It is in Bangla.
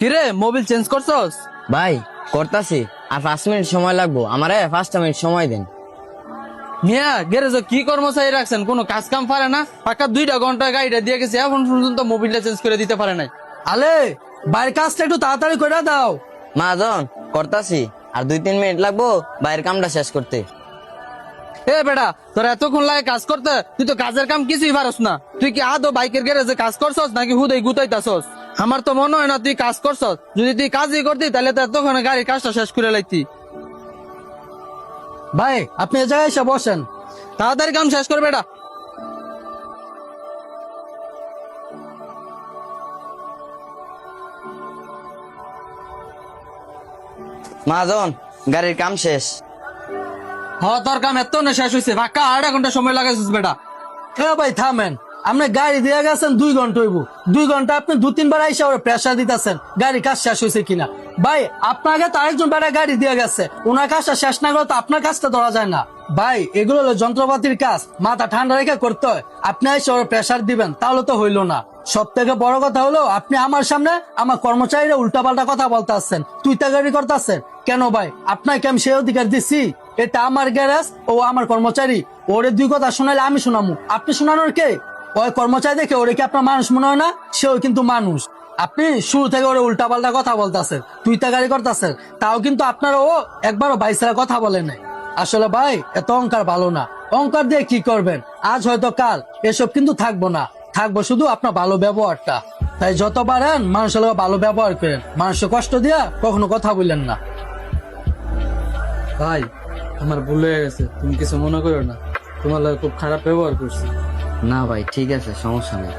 কিরে মোবিল চেঞ্জ করছস? ভাই করতাছি, আর 5 মিনিট সময় লাগবো। আমারে 5টা মিনিট সময় দেন। মিয়া গ্যারেজে কি কর্মচারী রাখছেন? কোনো কাজ কাম পারে না? পাকা 2 ঘন্টা গাড়িটা দিয়ে গেছে, এখন পর্যন্ত মোবিলটা চেঞ্জ করে দিতে পারে নাই। আলে বাইরের কাজটা একটু তাড়াতাড়ি করে দাও। মাজন করতাছি, আর 2-3 মিনিট লাগবো বাইরের কামটা শেষ করতে। এ বেটা, তোর এতক্ষণ লাগে কাজ করতে, তুই তো কাজের কাম কিছুই পারস না। তুই কি আদৌ বাইকের গ্যারেজে কাজ করছস নাকি হুদাই গুতাইতাছস? আমার তো মনে হয় না তুই কাজ করছস। যদি তুই কাজই করতি তাহলে তো এতক্ষণে গাড়ির কাজটা শেষ করে লাইতি। ভাই আপনি এ জায়গায় এসে বসেন। তাড়াতাড়ি কাম শেষ কর বেটা। মাজন গাড়ির কাম শেষ। তোর কাম এত না শেষ হয়েছে, পাক্কা 1/2 ঘন্টা সময় লাগাইছিস বেটা। এ ভাই থামেন, আপনি গাড়ি দিয়ে গেছেন 2 ঘন্টা হইব। 2 ঘন্টা আপনি 2-3 বার আইসা ওরা প্রেসার দিতেছেন গাড়ি কাজ শেষ হয়েছে কিনা। ভাই আপনার আগে তো আরেকজন বেড়া গাড়ি দিয়ে গেছে, ওনার কাজটা শেষ না করে তো আপনার কাজটা ধরা যায় না। ভাই এগুলো হলো যন্ত্রপাতির কাজ, মাথা ঠান্ডা রেখে করতে হয়। আপনি আইসা ওরা প্রেসার দিবেন তাহলে তো হইলো না। সব থেকে বড় কথা হলো আপনি আমার সামনে আমার কর্মচারীরা উল্টাপাল্টা কথা বলতে আসছেন, তুই তাগাড়ি করতে আসছেন কেন? ভাই আপনাকে আমি সেই অধিকার দিছি, এটা আমার গ্যারেজ, ও আমার কর্মচারী। ওরে 2 কথা শোনাইলে আমি শোনামু, আপনি শোনানোর কে? ওই কর্মচারী দেখে ওরে কি আপনার মানুষ মনে হয় না? সেও কিন্তু মানুষ। আপনি শুরু থেকে ওরে উল্টাপাল্টা কথা বলতেছেন, তুই তাগাড়ি করতেছেন, তাও কিন্তু আপনার ও একবারও ভাইসারা কথা বলে নাই। আসলে ভাই এত অহংকার ভালো না, অহংকার দিয়ে কি করবেন? আজ হয়তো কাল এসব কিন্তু থাকবো না, থাকবো শুধু আপনার ভালো ব্যবহারটা। তাই যত পারেন মানুষের লগে ভালো ব্যবহার করেন, মানুষের কষ্ট দিয়া কখনো কথা বললেন না। ভাই আমার ভুল হয়ে গেছে, তুমি কিছু মনে করো না, তোমার লাগে খুব খারাপ ব্যবহার করছি। না ভাই ঠিক আছে, সমস্যা নেই।